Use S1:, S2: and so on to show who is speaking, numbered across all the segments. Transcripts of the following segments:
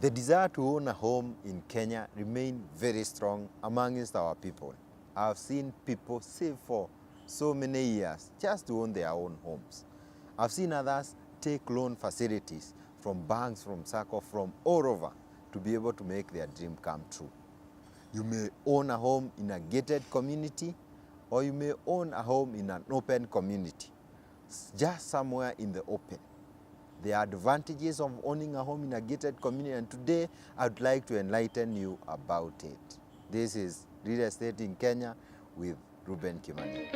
S1: The desire to own a home in Kenya remains very strong amongst our people. I've seen people save for so many years just to own their own homes. I've seen others take loan facilities from banks, from SACCO, from all over to be able to make their dream come true. You may own a home in a gated community, or you may own a home in an open community, just somewhere in the open. The advantages of owning a home in a gated community, and today I'd like to enlighten you about it. This is Real Estate in Kenya with Reuben Kimani.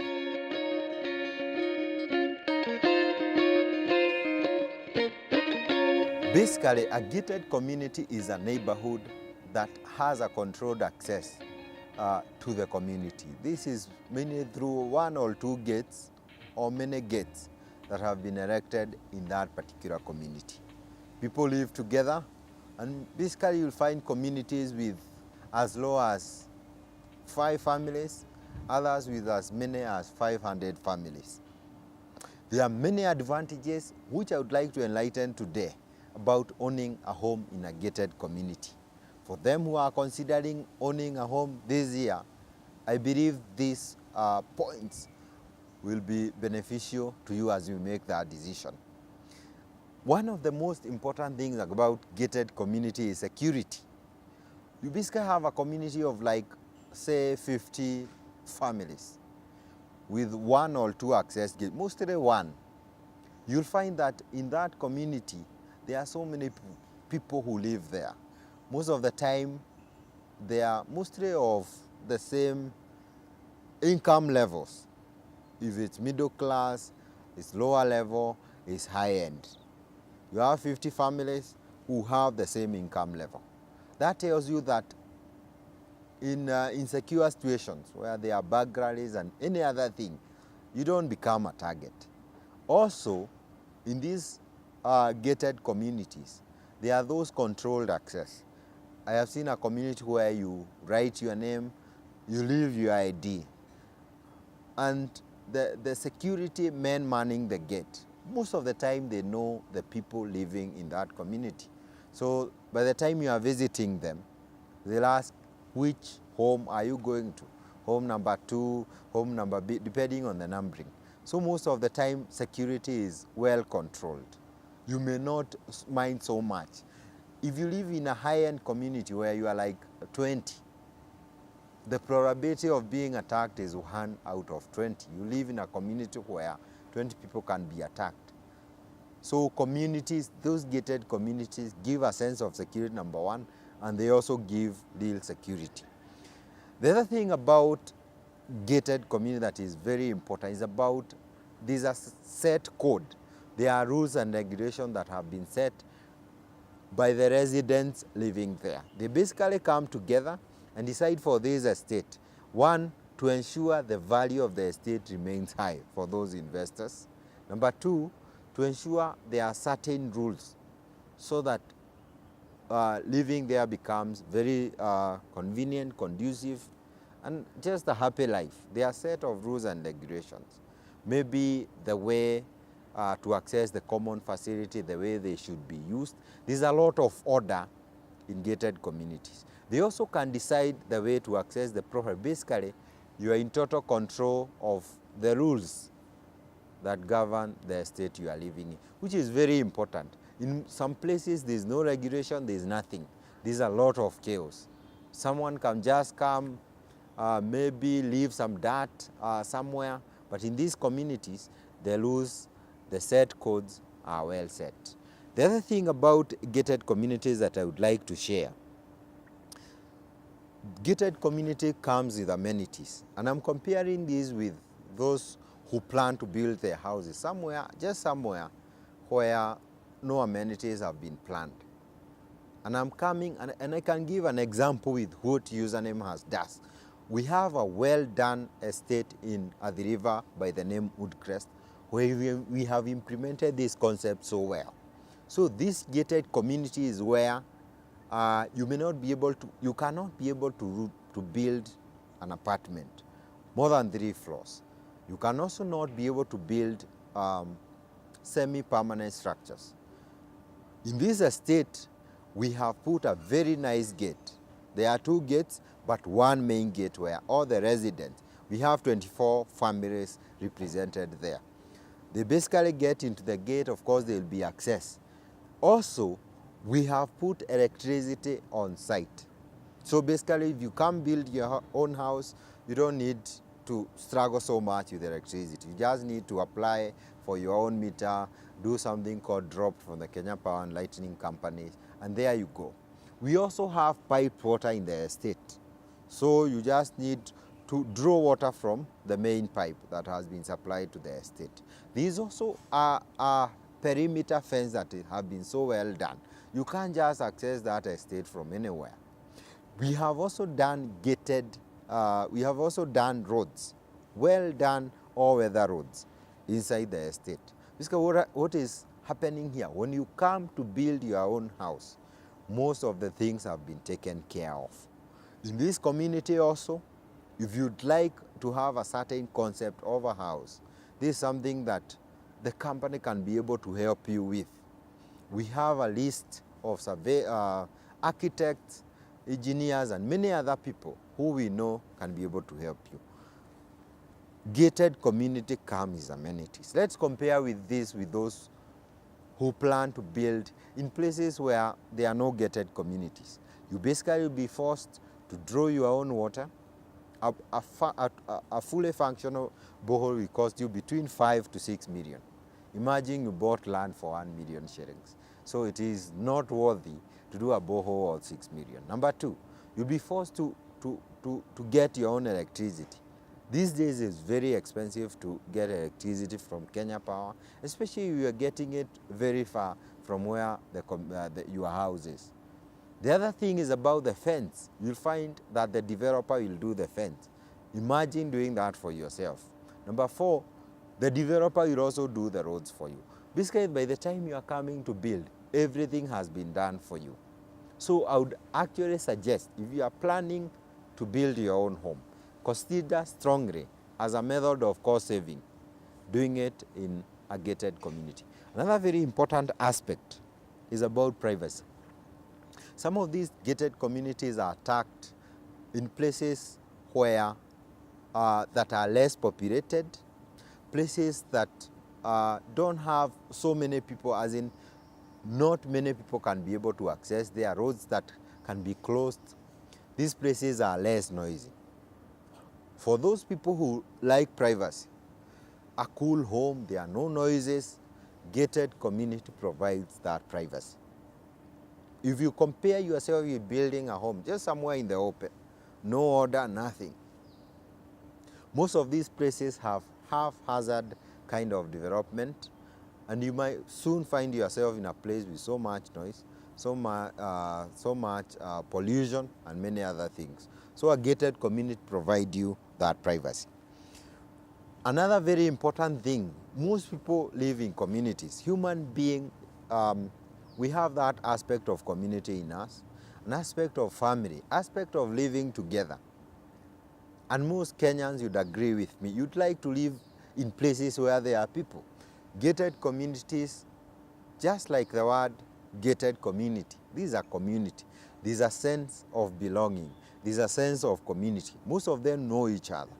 S1: Basically, a gated community is a neighborhood that has a controlled access to the community. This is mainly through one or two gates or many gates that have been erected in that particular community. People live together, and basically you'll find communities with as low as 5 families, others with as many as 500 families. There are many advantages which I would like to enlighten today about owning a home in a gated community. For them who are considering owning a home this year, I believe these points will be beneficial to you as you make that decision. One of the most important things about gated community is security. You basically have a community of like, say, 50 families with 1 or 2 access gates, mostly 1. You'll find that in that community, there are so many people who live there. Most of the time, they are mostly of the same income levels. If it's middle class, it's lower level, it's high end. You have 50 families who have the same income level. That tells you that in insecure situations where there are burglaries and any other thing, you don't become a target. Also, in these gated communities, there are those controlled access. I have seen a community where you write your name, you leave your ID, and the security men manning the gate, most of the time they know the people living in that community. So by the time you are visiting them, they'll ask, which home are you going to? Home number 2, home number B, depending on the numbering. So most of the time, security is well controlled. You may not mind so much. If you live in a high-end community where you are like 20, the probability of being attacked is 1 out of 20. You live in a community where 20 people can be attacked. So communities, those gated communities give a sense of security, number 1, and they also give real security. The other thing about gated community that is very important is about these are set code. There are rules and regulations that have been set by the residents living there. They basically come together and decide for this estate. 1, to ensure the value of the estate remains high for those investors. Number 2, to ensure there are certain rules so that living there becomes very convenient, conducive, and just a happy life. There are a set of rules and regulations. Maybe the way to access the common facility, the way they should be used. There's a lot of order in gated communities. They also can decide the way to access the property. Basically, you are in total control of the rules that govern the estate you are living in, which is very important. In some places, there's no regulation, there's nothing. There's a lot of chaos. Someone can just come, maybe leave some dirt somewhere, but in these communities, the rules, the set codes are well set. The other thing about gated communities that I would like to share, gated community comes with amenities, and I'm comparing this with those who plan to build their houses somewhere, just somewhere where no amenities have been planned. And I'm coming, and I can give an example with what username has done. We have a well-done estate in Athi River by the name Woodcrest, where we have implemented this concept so well. So this gated community is where you cannot be able to build an apartment more than 3 floors. You can also not be able to build semi-permanent structures. In this estate, we have put a very nice gate. There are 2 gates, but 1 main gate where all the residents, we have 24 families represented there. They basically get into the gate, of course there will be access. Also, we have put electricity on site. So basically, if you come build your own house, you don't need to struggle so much with electricity. You just need to apply for your own meter, do something called drop from the Kenya Power and Lighting Company, and there you go. We also have piped water in the estate. So you just need to draw water from the main pipe that has been supplied to the estate. These also are perimeter fence that have been so well done. You can't just access that estate from anywhere. We have also done gated, we have also done roads, well done all-weather roads inside the estate. Because what is happening here, when you come to build your own house, most of the things have been taken care of. In this community also, if you'd like to have a certain concept of a house, this is something that the company can be able to help you with. We have a list of architects, engineers, and many other people who we know can be able to help you. Gated community comes with amenities. Let's compare with this with those who plan to build in places where there are no gated communities. You basically will be forced to draw your own water. A fully functional borehole will cost you between 5 to 6 million. Imagine you bought land for 1 million shillings. So it is not worthy to do a borehole of 6 million. Number 2, you'll be forced to get your own electricity. These days it's very expensive to get electricity from Kenya Power, especially if you are getting it very far from where your house is. The other thing is about the fence. You'll find that the developer will do the fence. Imagine doing that for yourself. Number 4, the developer will also do the roads for you. Basically, by the time you are coming to build, everything has been done for you. So I would actually suggest, if you are planning to build your own home, consider strongly as a method of cost saving, doing it in a gated community. Another very important aspect is about privacy. Some of these gated communities are attacked in places where that are less populated, places that don't have so many people, as in not many people can be able to access. There are roads that can be closed. These places are less noisy. For those people who like privacy, a cool home, there are no noises, gated community provides that privacy. If you compare yourself with building a home just somewhere in the open, no order, nothing. Most of these places have haphazard kind of development, and you might soon find yourself in a place with so much noise, so much pollution, and many other things. So a gated community provides you that privacy. Another very important thing, most people live in communities. Human being, we have that aspect of community in us, an aspect of family, aspect of living together. And most Kenyans would agree with me. You'd like to live in places where there are people. Gated communities, just like the word gated community, these are community. There's a sense of belonging. There's a sense of community. Most of them know each other.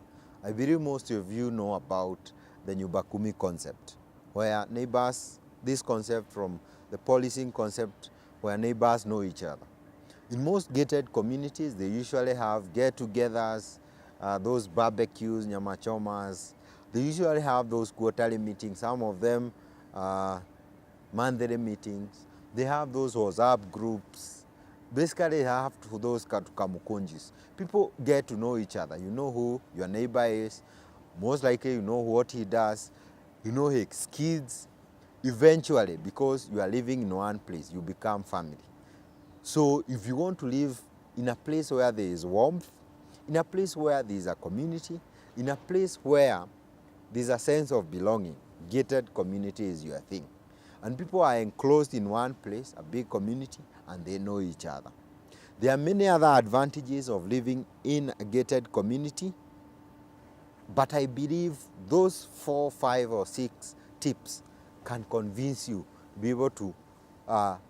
S1: I believe most of you know about the Nyumbakumi concept, where neighbors, this concept from the policing concept, where neighbors know each other. In most gated communities, they usually have get-togethers, those barbecues, nyamachomas. They usually have those quarterly meetings, some of them monthly meetings. They have those WhatsApp groups. Basically, they have those kamukunjis. People get to know each other. You know who your neighbor is. Most likely, you know what he does. You know his kids. Eventually, because you are living in one place, you become family. So if you want to live in a place where there is warmth, in a place where there is a community, in a place where there is a sense of belonging, gated community is your thing. And people are enclosed in one place, a big community, and they know each other. There are many other advantages of living in a gated community, but I believe those 4, 5, or 6 tips can convince you to be able to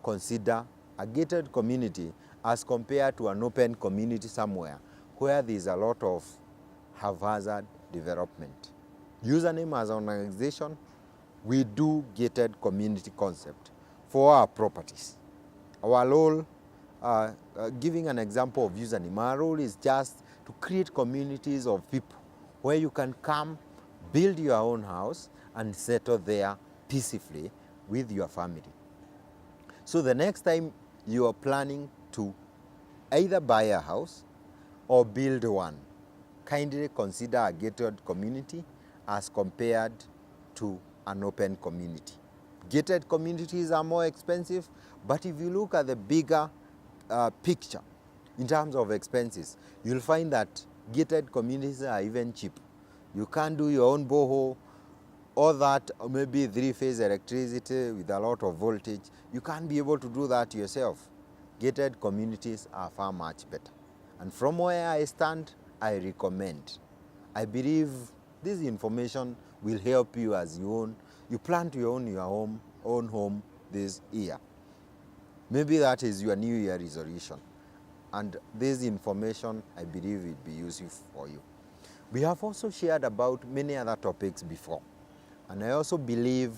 S1: consider a gated community as compared to an open community somewhere where there is a lot of haphazard development. Username as an organization, we do gated community concept for our properties. Our role, giving an example of username, our role is just to create communities of people where you can come, build your own house and settle there peacefully with your family. So the next time you are planning to either buy a house or build one, kindly consider a gated community as compared to an open community. Gated communities are more expensive, but if you look at the bigger picture in terms of expenses, you'll find that gated communities are even cheap. You can't do your own borehole, or that maybe three-phase electricity with a lot of voltage. You can't be able to do that yourself. Gated communities are far much better. And from where I stand, I recommend. I believe this information will help you as you plan to own your own home this year. Maybe that is your New Year resolution. And this information, I believe, will be useful for you. We have also shared about many other topics before. And I also believe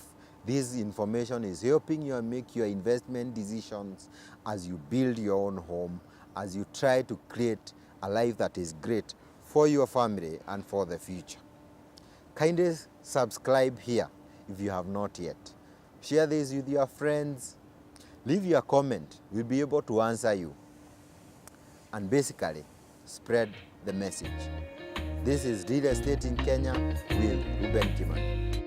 S1: this information is helping you make your investment decisions as you build your own home, as you try to create a life that is great for your family and for the future. Kindly subscribe here if you have not yet. Share this with your friends. Leave your comment. We'll be able to answer you. And basically, spread the message. This is Real Estate in Kenya with Reuben Kimani.